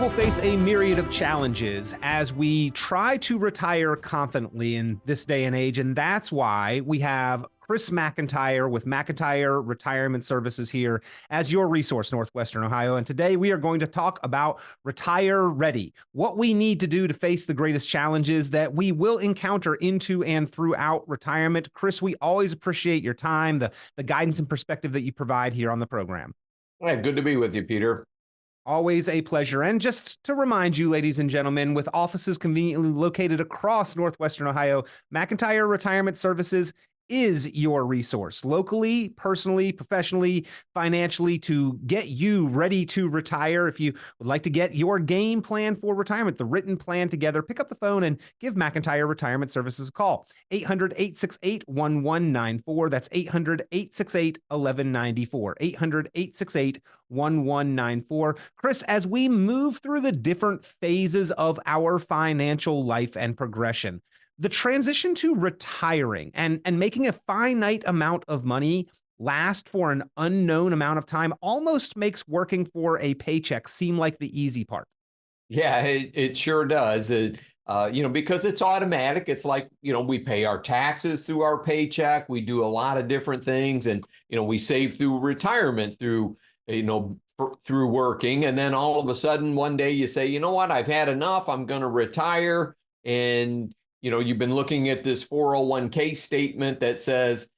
all face a myriad of challenges as we try to retire confidently in this day and age, and that's why we have Chris McIntire with McIntire Retirement Services here as your resource, Northwestern Ohio. And today we are going to talk about Retire Ready, what we need to do to face the greatest challenges that we will encounter into and throughout retirement. Chris, we always appreciate your time, the guidance and perspective that you provide here on the program. All right, good to be with you, Peter. Always a pleasure. And just to remind you, ladies and gentlemen, with offices conveniently located across Northwestern Ohio, McIntire Retirement Services is your resource locally, personally, professionally, financially to get you ready to retire. If you would like to get your game plan for retirement, the written plan together, pick up the phone and give McIntire Retirement Services a call. 800-868-1194. That's 800-868-1194. 800-868-1194. Chris, as we move through the different phases of our financial life and progression, the transition to retiring and making a finite amount of money last for an unknown amount of time almost makes working for a paycheck seem like the easy part. Yeah, it sure does. Because it's automatic. It's like, we pay our taxes through our paycheck. We do a lot of different things, and, we save through retirement through working. And then all of a sudden one day you say, you know what, I've had enough. I'm going to retire. And you've been looking at this 401k statement that says,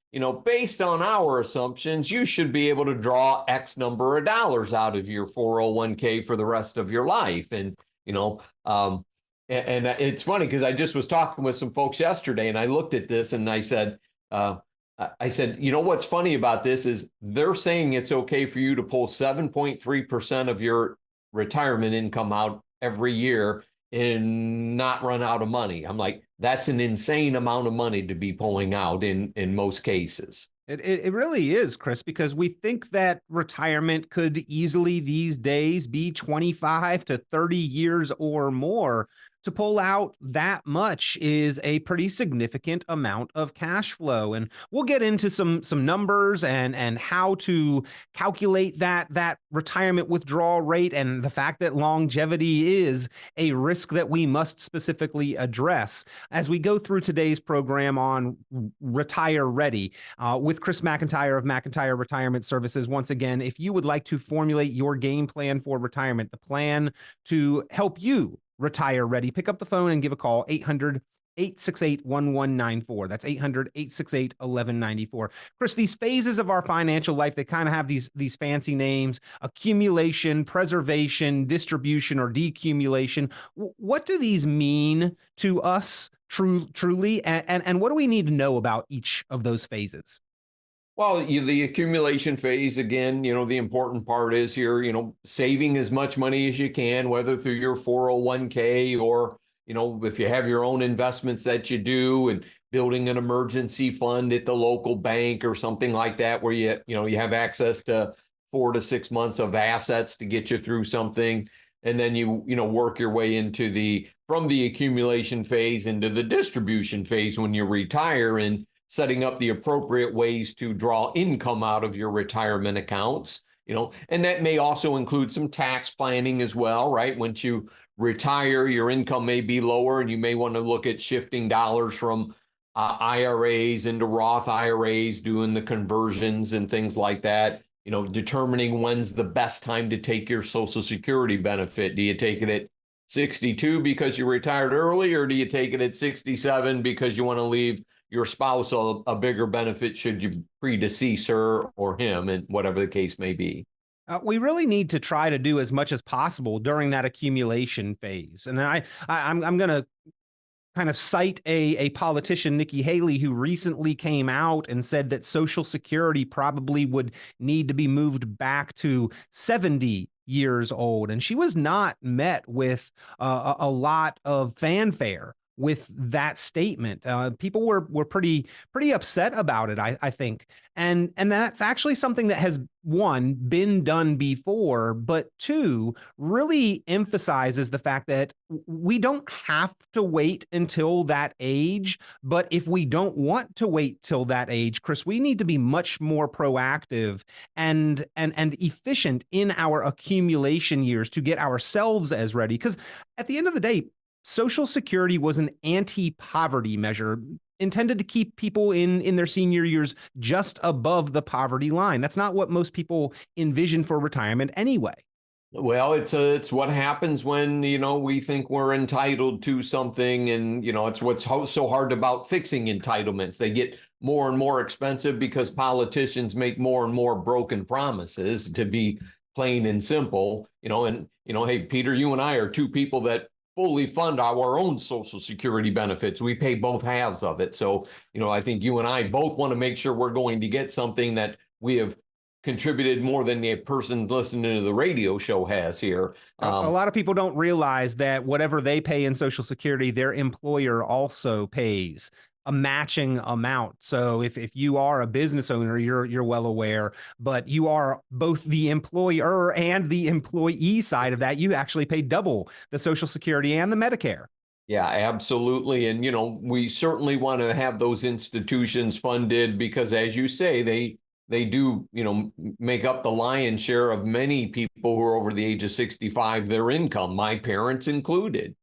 based on our assumptions, you should be able to draw X number of dollars out of your 401k for the rest of your life. And, it's funny because I just was talking with some folks yesterday and I looked at this and I said, what's funny about this is they're saying it's okay for you to pull 7.3% of your retirement income out every year and not run out of money. I'm like, that's an insane amount of money to be pulling out in most cases. It really is, Chris, because we think that retirement could easily these days be 25 to 30 years or more. To pull out that much is a pretty significant amount of cash flow. And we'll get into some numbers and how to calculate that retirement withdrawal rate and the fact that longevity is a risk that we must specifically address as we go through today's program on Retire Ready with Chris McIntire of McIntire Retirement Services. Once again, if you would like to formulate your game plan for retirement, the plan to help you retire ready, pick up the phone and give a call, 800-868-1194. That's 800-868-1194. Chris, these phases of our financial life, they kind of have these fancy names: accumulation, preservation, distribution, or decumulation. What do these mean to us truly? And what do we need to know about each of those phases? Well, the accumulation phase, again, the important part is here, saving as much money as you can, whether through your 401k or, if you have your own investments that you do, and building an emergency fund at the local bank or something like that, where you have access to 4 to 6 months of assets to get you through something. And then you work your way from the accumulation phase into the distribution phase when you retire, and setting up the appropriate ways to draw income out of your retirement accounts, and that may also include some tax planning as well, right? Once you retire, your income may be lower and you may want to look at shifting dollars from IRAs into Roth IRAs, doing the conversions and things like that, determining when's the best time to take your Social Security benefit. Do you take it at 62 because you retired early, or do you take it at 67 because you want to leave your spouse a bigger benefit should you predecease her or him, and whatever the case may be? We really need to try to do as much as possible during that accumulation phase. And I'm going to kind of cite a politician, Nikki Haley, who recently came out and said that Social Security probably would need to be moved back to 70 years old. And she was not met with a lot of fanfare with that statement. People were pretty upset about it, I think, and that's actually something that has, one, been done before, but two, really emphasizes the fact that we don't have to wait until that age. But if we don't want to wait till that age, Chris, we need to be much more proactive and efficient in our accumulation years to get ourselves as ready. Because at the end of the day, Social Security was an anti-poverty measure intended to keep people in their senior years just above the poverty line. That's not what most people envision for retirement anyway. Well, it's what happens when, we think we're entitled to something, and, it's what's so hard about fixing entitlements. They get more and more expensive because politicians make more and more broken promises, to be plain and simple, hey, Peter, you and I are two people that fully fund our own Social Security benefits. We pay both halves of it. So, I think you and I both want to make sure we're going to get something that we have contributed more than the person listening to the radio show has here. A lot of people don't realize that whatever they pay in Social Security, their employer also pays a matching amount. So if you are a business owner, you're well aware, but you are both the employer and the employee side of that. You actually pay double the Social Security and the Medicare. Yeah, absolutely. And, we certainly want to have those institutions funded because, as you say, they do, make up the lion's share of many people who are over the age of 65, their income, my parents included,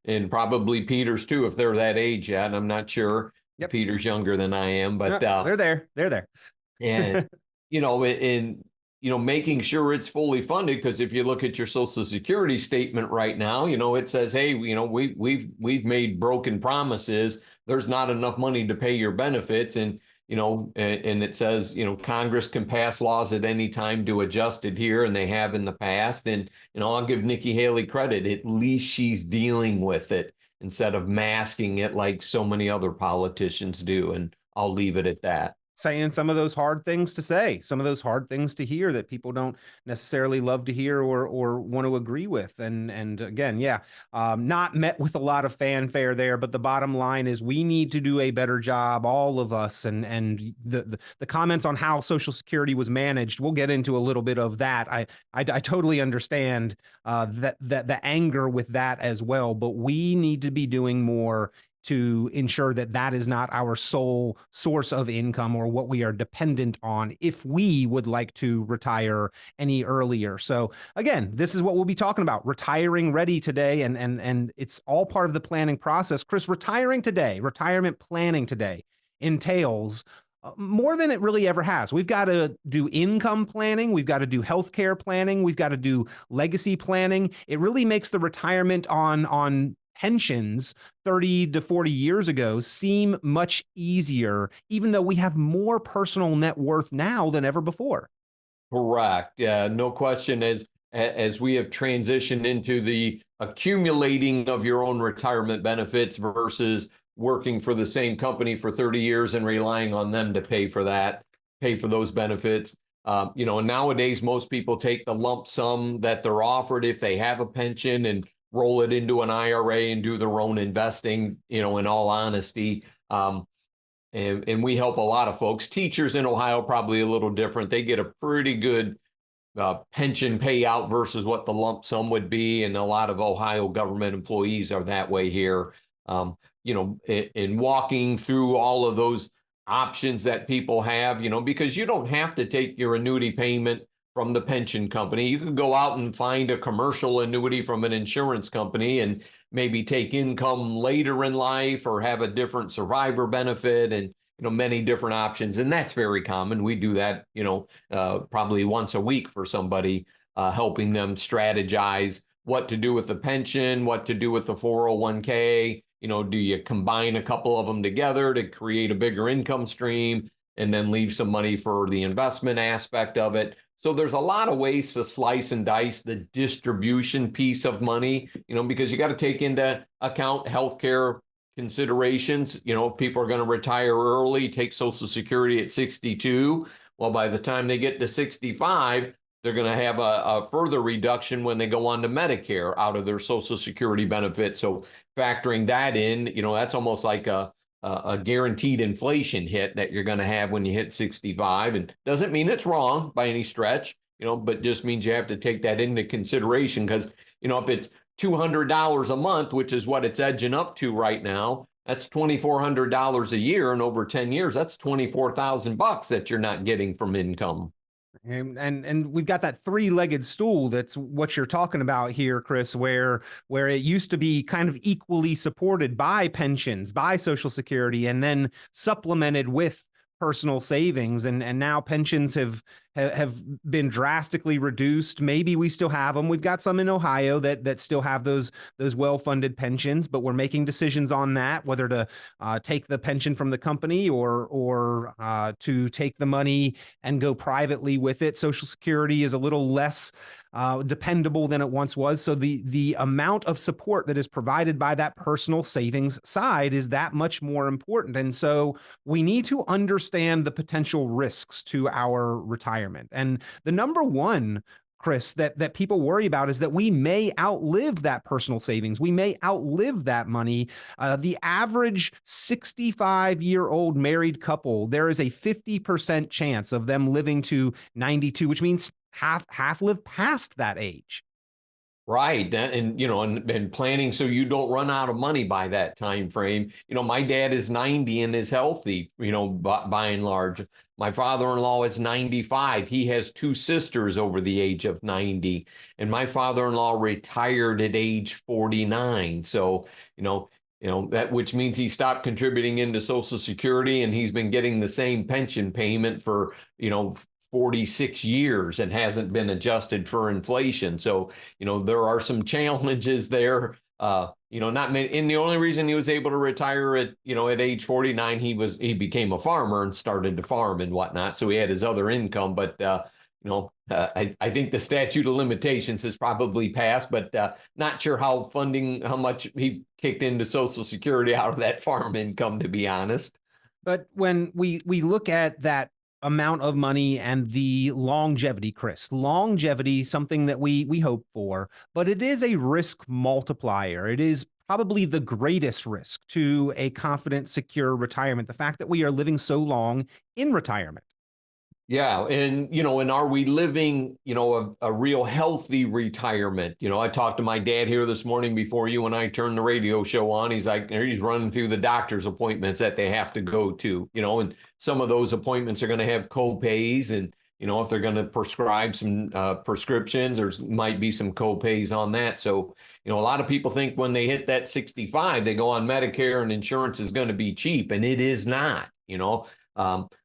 and probably Peter's too, if they're that age yet. I'm not sure. Yep. Peter's younger than I am, but they're there. And, making sure it's fully funded, because if you look at your Social Security statement right now, it says, hey, we've made broken promises. There's not enough money to pay your benefits. And and it says, Congress can pass laws at any time to adjust it here, and they have in the past. And, I'll give Nikki Haley credit. At least she's dealing with it instead of masking it like so many other politicians do. And I'll leave it at that. Saying some of those hard things to say, some of those hard things to hear that people don't necessarily love to hear or want to agree with. And again, not met with a lot of fanfare there, but the bottom line is we need to do a better job, all of us. And the comments on how Social Security was managed, we'll get into a little bit of that. I totally understand that the anger with that as well, but we need to be doing more to ensure that that is not our sole source of income or what we are dependent on if we would like to retire any earlier. So again, this is what we'll be talking about, retiring ready today, and it's all part of the planning process. Chris, retiring today, retirement planning today entails more than it really ever has. We've got to do income planning. We've got to do healthcare planning. We've got to do legacy planning. It really makes the retirement on pensions 30 to 40 years ago seem much easier, even though we have more personal net worth now than ever before. Correct. Yeah, no question. As we have transitioned into the accumulating of your own retirement benefits versus working for the same company for 30 years and relying on them to pay for those benefits. And nowadays, most people take the lump sum that they're offered if they have a pension and roll it into an IRA and do their own investing, in all honesty. And we help a lot of folks. Teachers in Ohio, probably a little different. They get a pretty good pension payout versus what the lump sum would be. And a lot of Ohio government employees are that way here. In walking through all of those options that people have, because you don't have to take your annuity payment from the pension company. You could go out and find a commercial annuity from an insurance company and maybe take income later in life or have a different survivor benefit and, many different options. And that's very common. We do that, probably once a week for somebody, helping them strategize what to do with the pension, what to do with the 401k. Do you combine a couple of them together to create a bigger income stream and then leave some money for the investment aspect of it? So there's a lot of ways to slice and dice the distribution piece of money, because you got to take into account healthcare considerations. People are going to retire early, take Social Security at 62. Well, by the time they get to 65, they're going to have a further reduction when they go on to Medicare out of their Social Security benefit. So factoring that in, that's almost like a guaranteed inflation hit that you're going to have when you hit 65. And doesn't mean it's wrong by any stretch, but just means you have to take that into consideration because, if it's $200 a month, which is what it's edging up to right now, that's $2,400 a year. And over 10 years, that's 24,000 bucks that you're not getting from income. And we've got that three-legged stool. That's what you're talking about here, Chris, where it used to be kind of equally supported by pensions, by Social Security, and then supplemented with personal savings, and now pensions have been drastically reduced. Maybe we still have them. We've got some in Ohio that still have those well-funded pensions, but we're making decisions on that, whether to take the pension from the company or to take the money and go privately with it. Social Security is a little less dependable than it once was. So the amount of support that is provided by that personal savings side is that much more important. And so we need to understand the potential risks to our retirement. And the number one, Chris, that people worry about is that we may outlive that personal savings. We may outlive that money. The average 65-year-old married couple, there is a 50% chance of them living to 92, which means half live past that age. Right. And planning so you don't run out of money by that time frame. My dad is 90 and is healthy, by and large. My father-in-law is 95. He has two sisters over the age of 90. And my father-in-law retired at age 49. So, that which means he stopped contributing into Social Security and he's been getting the same pension payment for, 46 years and hasn't been adjusted for inflation. So, there are some challenges there. Not many, and the only reason he was able to retire at age 49, he became a farmer and started to farm and whatnot. So he had his other income, but I think the statute of limitations has probably passed, but not sure how much he kicked into Social Security out of that farm income, to be honest. But when we look at that amount of money and the longevity, Chris, longevity, something that we hope for, but it is a risk multiplier. It is probably the greatest risk to a confident, secure retirement. The fact that we are living so long in retirement. Yeah. And are we living, a real healthy retirement? I talked to my dad here this morning before you and I turned the radio show on. He's like, he's running through the doctor's appointments that they have to go to, and some of those appointments are going to have co-pays. And, if they're going to prescribe some prescriptions, there might be some co-pays on that. So, a lot of people think when they hit that 65, they go on Medicare and insurance is going to be cheap, and it is not,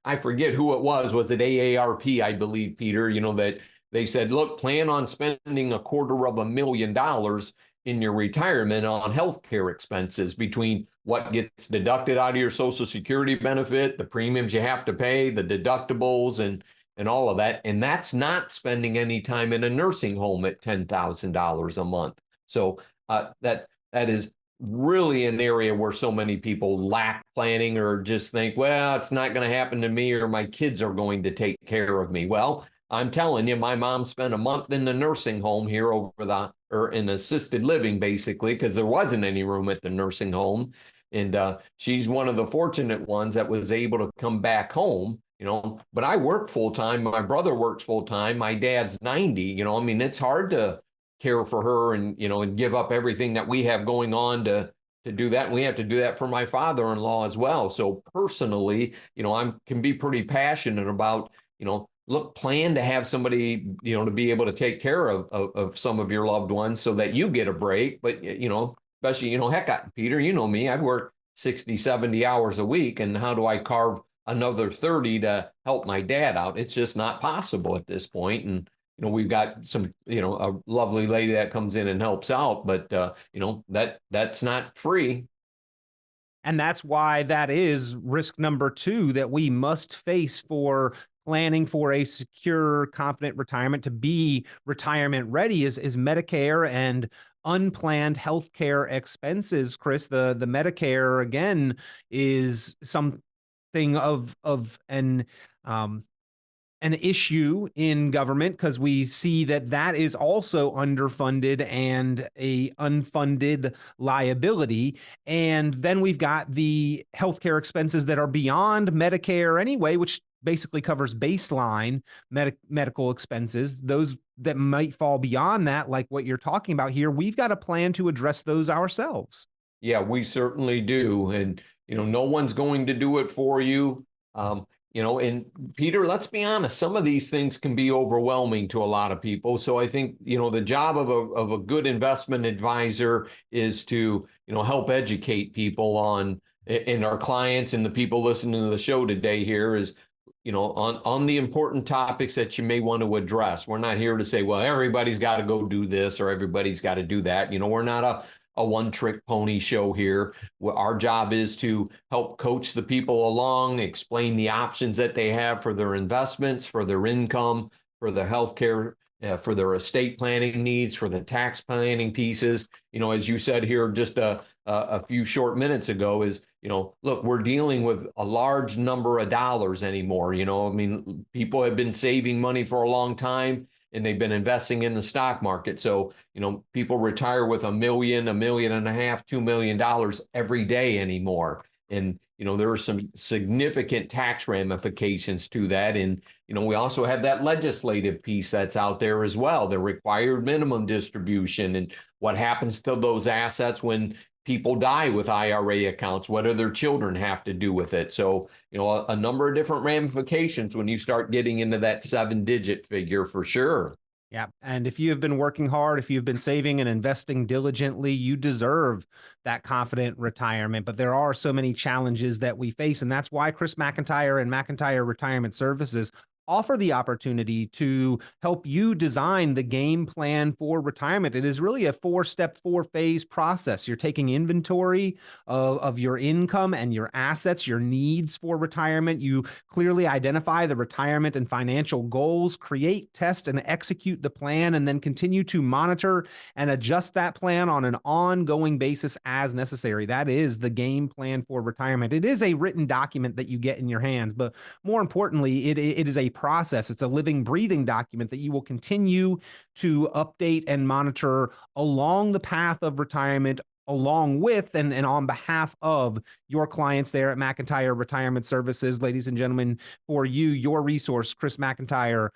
I forget who it was it AARP, I believe, Peter, that they said, look, plan on spending $250,000 in your retirement on healthcare expenses between what gets deducted out of your Social Security benefit, the premiums you have to pay, the deductibles, and all of that. And that's not spending any time in a nursing home at $10,000 a month. So that is really an area where so many people lack planning or just think, well, it's not going to happen to me or my kids are going to take care of me. Well, I'm telling you, my mom spent a month in the nursing home here or in assisted living, basically, because there wasn't any room at the nursing home. And she's one of the fortunate ones that was able to come back home, but I work full time. My brother works full time. My dad's 90, it's hard to care for her and give up everything that we have going on to do that. And we have to do that for my father-in-law as well. So personally, I can be pretty passionate about, look, plan to have somebody, to be able to take care of some of your loved ones so that you get a break. But, especially, heck, Peter, me, I've worked 60, 70 hours a week. And how do I carve another 30 to help my dad out? It's just not possible at this point. And we've got some, a lovely lady that comes in and helps out, but, that's not free. And that's why that is risk number two that we must face for planning for a secure, confident retirement. To be retirement ready is Medicare and unplanned healthcare expenses. Chris, the Medicare, again, is something of an an issue in government because we see that that is also underfunded and a unfunded liability. And then we've got the healthcare expenses that are beyond Medicare anyway, which basically covers baseline medical expenses. Those that might fall beyond that, like what you're talking about here, we've got a plan to address those ourselves. Yeah, we certainly do. And, no one's going to do it for you. And Peter, let's be honest, some of these things can be overwhelming to a lot of people. So I think, the job of a good investment advisor is to, help educate people on, and our clients and the people listening to the show today here is, on the important topics that you may want to address. We're not here to say, well, everybody's got to go do this or everybody's got to do that. We're not a one-trick pony show here. Our job is to help coach the people along, explain the options that they have for their investments, for their income, for their healthcare, for their estate planning needs, for the tax planning pieces. As you said here just a few short minutes ago, is, look, we're dealing with a large number of dollars anymore. People have been saving money for a long time and they've been investing in the stock market. So, people retire with $1 million, $1.5 million, $2 million every day anymore. And, there are some significant tax ramifications to that. And, we also have that legislative piece that's out there as well, the required minimum distribution and what happens to those assets when people die with IRA accounts. What do their children have to do with it? So, a number of different ramifications when you start getting into that 7-digit figure for sure. Yeah. And if you have been working hard, if you've been saving and investing diligently, you deserve that confident retirement. But there are so many challenges that we face. And that's why Chris McIntire and McIntire Retirement Services offer the opportunity to help you design the game plan for retirement. It is really a 4-step, 4-phase process. You're taking inventory of your income and your assets, your needs for retirement. You clearly identify the retirement and financial goals, create, test, and execute the plan, and then continue to monitor and adjust that plan on an ongoing basis as necessary. That is the game plan for retirement. It is a written document that you get in your hands, but more importantly, it is a process. It's a living, breathing document that you will continue to update and monitor along the path of retirement, along with and on behalf of your clients there at McIntire Retirement Services. Ladies and gentlemen, for you, your resource, Chris McIntire,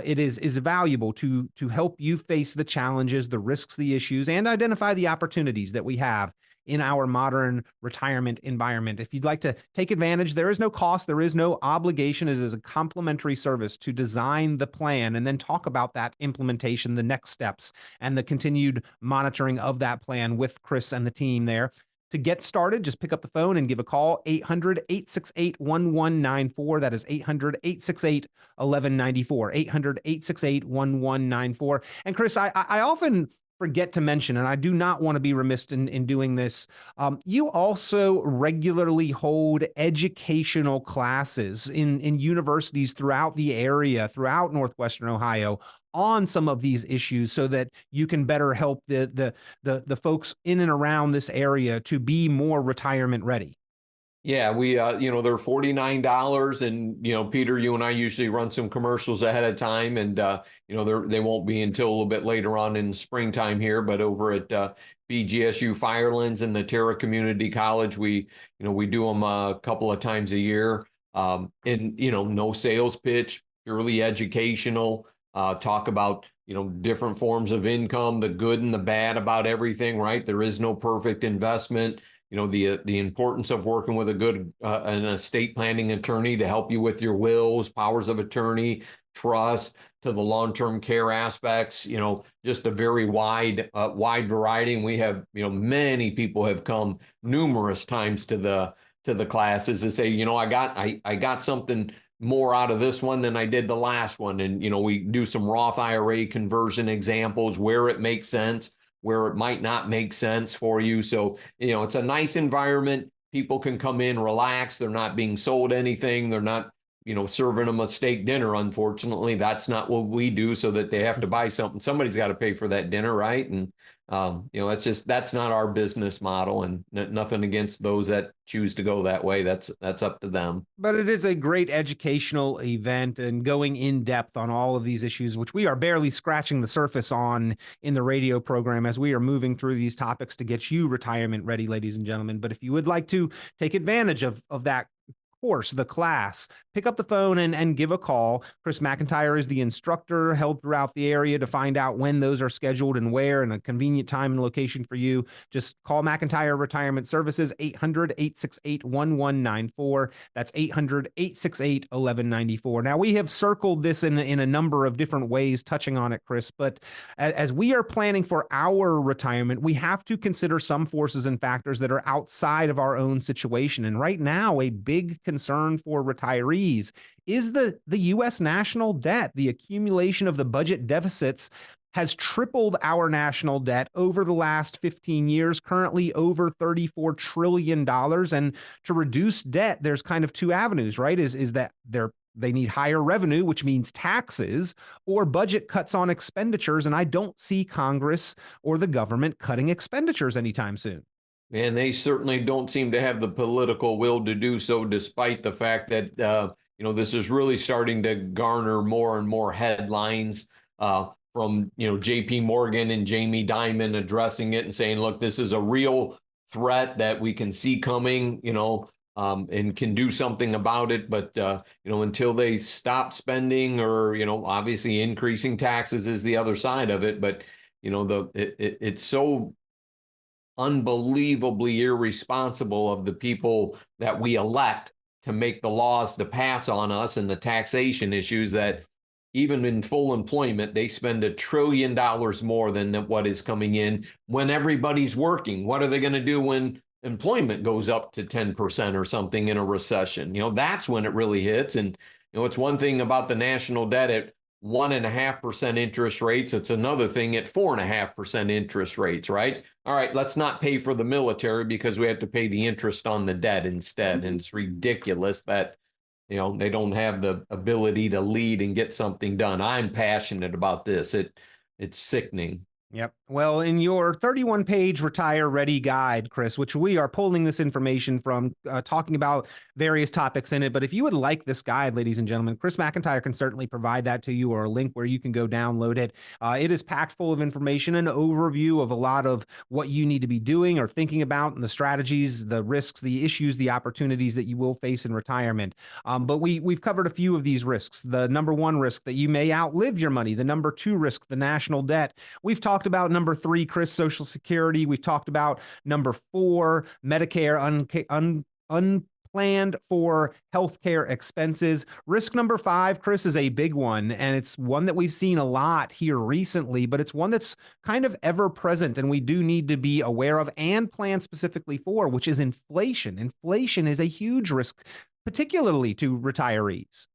it is valuable to help you face the challenges, the risks, the issues, and identify the opportunities that we have in our modern retirement environment. If you'd like to take advantage, there is no cost, there is no obligation. It is a complimentary service to design the plan and then talk about that implementation, the next steps, and the continued monitoring of that plan with Chris and the team there. To get started, just pick up the phone and give a call, 800-868-1194. That is 800-868-1194, 800-868-1194. And Chris, I often forget to mention, and I do not want to be remiss in doing this, you also regularly hold educational classes in universities throughout the area, throughout Northwestern Ohio, on some of these issues so that you can better help the folks in and around this area to be more retirement ready. Yeah, we, they're $49, and Peter, you and I usually run some commercials ahead of time, and they won't be until a little bit later on in springtime here. But over at BGSU Firelands and the Terra Community College, we do them a couple of times a year, and no sales pitch, purely educational. Talk about different forms of income, the good and the bad about everything. Right, there is no perfect investment. The importance of working with a good an estate planning attorney to help you with your wills, powers of attorney, trust, to the long-term care aspects, just a very wide variety. And we have, many people have come numerous times to the classes to say, I got something more out of this one than I did the last one. And, we do some Roth IRA conversion examples where it makes sense, where it might not make sense for you. So, it's a nice environment. People can come in, relax. They're not being sold anything. They're not, serving them a steak dinner. Unfortunately, that's not what we do, so that they have to buy something. Somebody's got to pay for that dinner, right? And That's not our business model, and nothing against those that choose to go that way. That's up to them. But it is a great educational event and going in depth on all of these issues, which we are barely scratching the surface on in the radio program as we are moving through these topics to get you retirement ready, ladies and gentlemen. But if you would like to take advantage of that course, the class, pick up the phone and give a call. Chris McIntire is the instructor held throughout the area. To find out when those are scheduled and where and a convenient time and location for you, just call McIntire Retirement Services, 800-868-1194. That's 800-868-1194. Now, we have circled this in a number of different ways, touching on it, Chris, but as we are planning for our retirement, we have to consider some forces and factors that are outside of our own situation. And right now, a big concern for retirees is the U.S. national debt. The accumulation of the budget deficits has tripled our national debt over the last 15 years, currently over $34 trillion. And to reduce debt, there's kind of two avenues, right? Is that they need higher revenue, which means taxes, or budget cuts on expenditures. And I don't see Congress or the government cutting expenditures anytime soon. And they certainly don't seem to have the political will to do so, despite the fact that, this is really starting to garner more and more headlines from, JP Morgan and Jamie Dimon addressing it and saying, look, this is a real threat that we can see coming, and can do something about it. But, until they stop spending or, obviously increasing taxes is the other side of it. But, it's so unbelievably irresponsible of the people that we elect to make the laws to pass on us and the taxation issues that even in full employment, they spend $1 trillion more than what is coming in when everybody's working. What are they going to do when employment goes up to 10% or something in a recession? That's when it really hits. And, it's one thing about the national debt at 1.5% interest rates. It's another thing at 4.5% interest rates, right? All right, let's not pay for the military because we have to pay the interest on the debt instead. And it's ridiculous that, they don't have the ability to lead and get something done. I'm passionate about this. It's sickening. Yep. Well, in your 31-page Retire Ready guide, Chris, which we are pulling this information from, talking about various topics in it. But if you would like this guide, ladies and gentlemen, Chris McIntire can certainly provide that to you, or a link where you can go download it. It is packed full of information, an overview of a lot of what you need to be doing or thinking about, and the strategies, the risks, the issues, the opportunities that you will face in retirement. But we've covered a few of these risks. The number one risk, that you may outlive your money. The number two risk, the national debt. We've talked about number three, Chris, Social Security. We've talked about number four, Medicare, unplanned for healthcare expenses. Risk number five, Chris, is a big one, and it's one that we've seen a lot here recently, but it's one that's kind of ever present, and we do need to be aware of and plan specifically for, which is inflation. Inflation is a huge risk, particularly to retirees.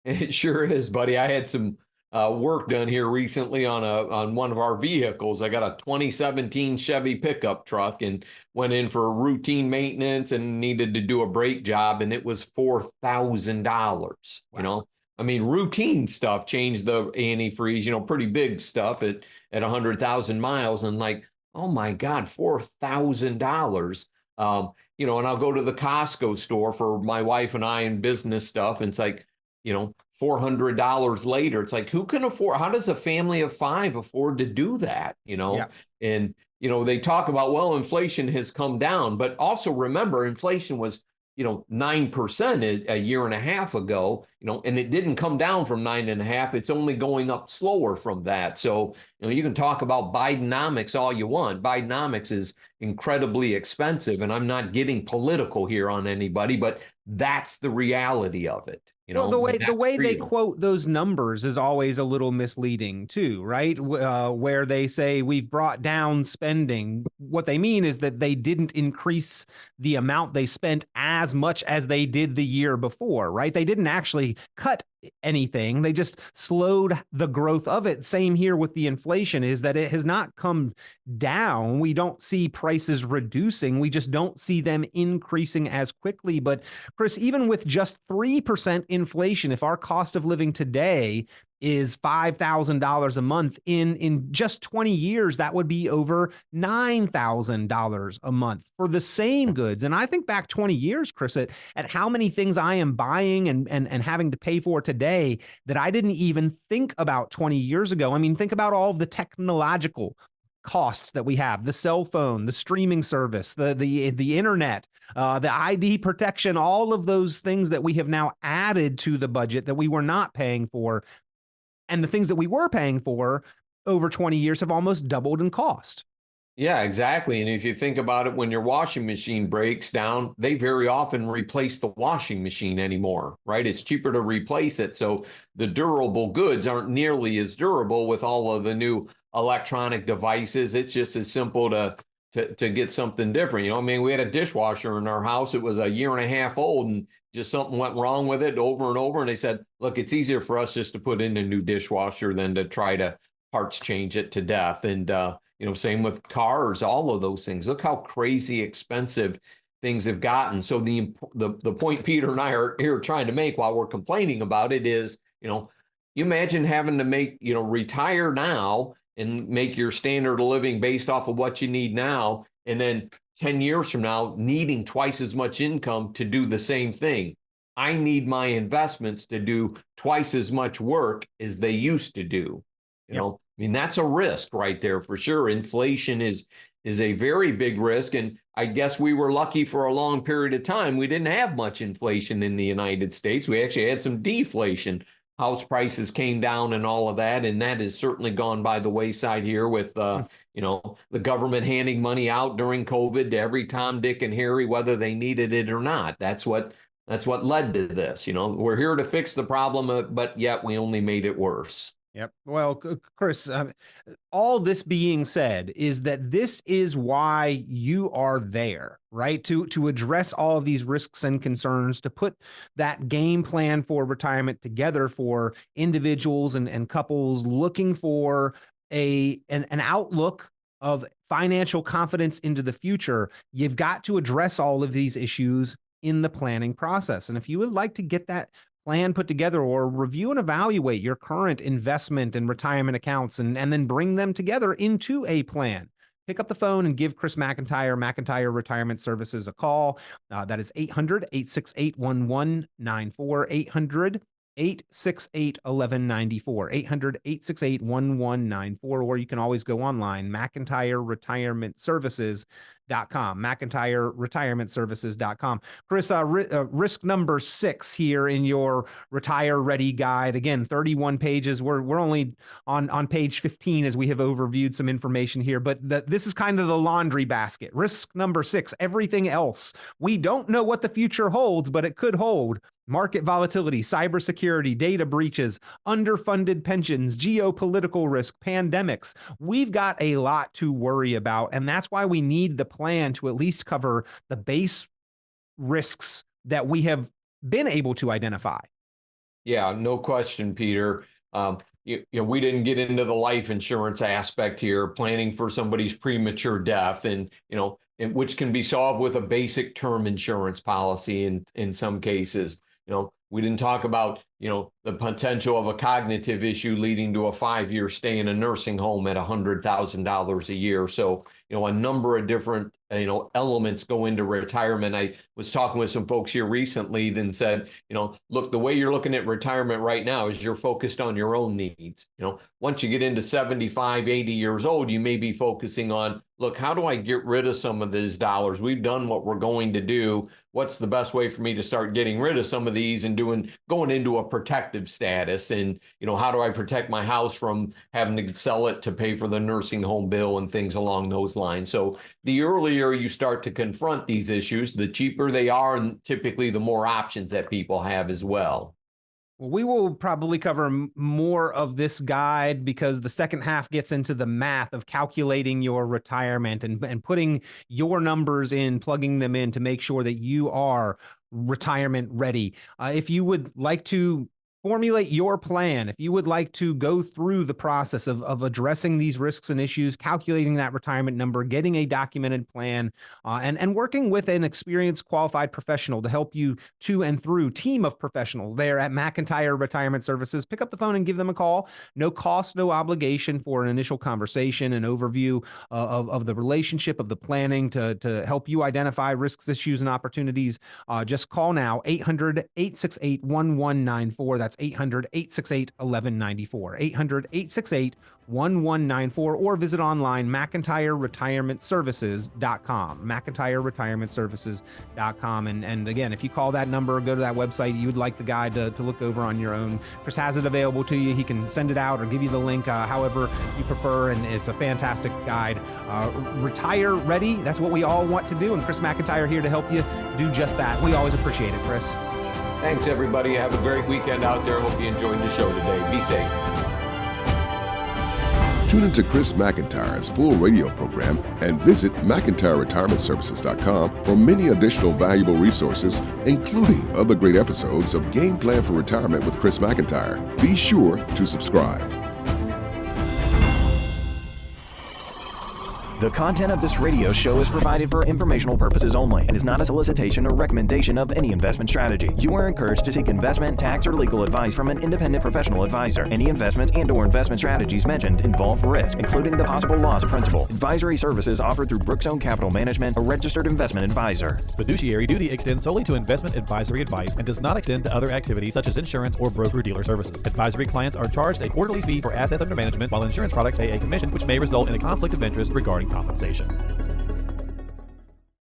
It sure is, buddy. I had some work done here recently on one of our vehicles. I got a 2017 Chevy pickup truck and went in for routine maintenance and needed to do a brake job, and it was $4,000. Wow. I mean, routine stuff, change the antifreeze, pretty big stuff at 100,000 miles, and like, oh my God, $4,000. And I'll go to the Costco store for my wife and I in business stuff, and it's like, $400 later. It's like, who can afford, how does a family of five afford to do that? Yeah. And, they talk about, well, inflation has come down, but also remember, inflation was, 9% a year and a half ago, and it didn't come down from 9.5. It's only going up slower from that. So, you can talk about Bidenomics all you want. Bidenomics is incredibly expensive, and I'm not getting political here on anybody, but that's the reality of it. Well, the way they quote those numbers is always a little misleading too, right? Where they say we've brought down spending, what they mean is that they didn't increase the amount they spent as much as they did the year before, right? They didn't actually cut anything. They just slowed the growth of it. Same here with the inflation, is that it has not come down. We don't see prices reducing. We just don't see them increasing as quickly. But Chris, even with just 3% inflation, if our cost of living today is $5,000 a month. In just 20 years, that would be over $9,000 a month for the same goods. And I think back 20 years, Chris, at how many things I am buying and having to pay for today that I didn't even think about 20 years ago. I mean, think about all of the technological costs that we have: the cell phone, the streaming service, the internet, the ID protection, all of those things that we have now added to the budget that we were not paying for. And the things that we were paying for over 20 years have almost doubled in cost. Yeah, exactly. And if you think about it, when your washing machine breaks down, they very often replace the washing machine anymore, right? It's cheaper to replace it. So the durable goods aren't nearly as durable with all of the new electronic devices. It's just as simple to get something different. I mean, we had a dishwasher in our house. It was a year and a half old, and just something went wrong with it over and over. And they said, look, it's easier for us just to put in a new dishwasher than to try to parts change it to death. And, same with cars, all of those things. Look how crazy expensive things have gotten. So the point Peter and I are here trying to make while we're complaining about it is, you imagine having to retire now and make your standard of living based off of what you need now, and then 10 years from now, needing twice as much income to do the same thing. I need my investments to do twice as much work as they used to do. I mean, that's a risk right there for sure. Inflation is a very big risk. And I guess we were lucky for a long period of time. We didn't have much inflation in the United States. We actually had some deflation. House prices came down and all of that. And that has certainly gone by the wayside here with, the government handing money out during COVID to every Tom, Dick, and Harry, whether they needed it or not. That's what led to this. We're here to fix the problem, but yet we only made it worse. Yep. Well, Chris, all this being said is that this is why you are there, right? To address all of these risks and concerns, to put that game plan for retirement together for individuals and couples looking for an outlook of financial confidence into the future. You've got to address all of these issues in the planning process. And if you would like to get that plan put together or review and evaluate your current investment and retirement accounts and then bring them together into a plan, pick up the phone and give Chris McIntire Retirement Services a call. That is 800-868-1194, 800-868-1194, 800-868-1194, or you can always go online, McIntyreRetirementServices.com, McIntyreRetirementServices.com. Chris, risk number 6 here in your Retire Ready guide. Again, 31 pages. We're only on page 15 as we have overviewed some information here, but this is kind of the laundry basket. Risk number 6, everything else. We don't know what the future holds, but it could hold market volatility, cybersecurity, data breaches, underfunded pensions, geopolitical risk, pandemics. We've got a lot to worry about, and that's why we need the plan to at least cover the base risks that we have been able to identify. Yeah, no question, Peter. We didn't get into the life insurance aspect here, planning for somebody's premature death, and which can be solved with a basic term insurance policy in some cases. We didn't talk about, the potential of a cognitive issue leading to a 5-year stay in a nursing home at $100,000 a year. So, a number of different, elements go into retirement. I was talking with some folks here recently and said, look, the way you're looking at retirement right now is you're focused on your own needs. Once you get into 75, 80 years old, you may be focusing on, look, how do I get rid of some of these dollars? We've done what we're going to do. What's the best way for me to start getting rid of some of these and going into a protective status? And, how do I protect my house from having to sell it to pay for the nursing home bill and things along those lines? So the earlier you start to confront these issues, the cheaper they are, and typically the more options that people have as well. Well, we will probably cover more of this guide because the second half gets into the math of calculating your retirement and putting your numbers in, plugging them in to make sure that you are retirement ready. If you would like to formulate your plan. If you would like to go through the process of addressing these risks and issues, calculating that retirement number, getting a documented plan, and working with an experienced qualified professional to help you to and through team of professionals there at McIntire Retirement Services, pick up the phone and give them a call. No cost, no obligation for an initial conversation, an overview of the relationship, of the planning to help you identify risks, issues, and opportunities. Just call now, 800-868-1194. That's 800-868-1194. 800-868-1194, or visit online, McIntyreRetirementServices.com. McIntyreRetirementServices.com. And again, if you call that number or go to that website, you would like the guide to look over on your own. Chris has it available to you. He can send it out or give you the link, however you prefer, and it's a fantastic guide. Retire ready, that's what we all want to do, and Chris McIntire here to help you do just that. We always appreciate it, Chris. Thanks, everybody. Have a great weekend out there. Hope you enjoyed the show today. Be safe. Tune into Chris McIntire's full radio program and visit McIntyreRetirementServices.com for many additional valuable resources, including other great episodes of Game Plan for Retirement with Chris McIntire. Be sure to subscribe. The content of this radio show is provided for informational purposes only and is not a solicitation or recommendation of any investment strategy. You are encouraged to seek investment, tax, or legal advice from an independent professional advisor. Any investments and/or investment strategies mentioned involve risk, including the possible loss of principal. Advisory services offered through Brookstone Capital Management, a registered investment advisor. Fiduciary duty extends solely to investment advisory advice and does not extend to other activities such as insurance or broker-dealer services. Advisory clients are charged a quarterly fee for assets under management, while insurance products pay a commission, which may result in a conflict of interest regarding compensation.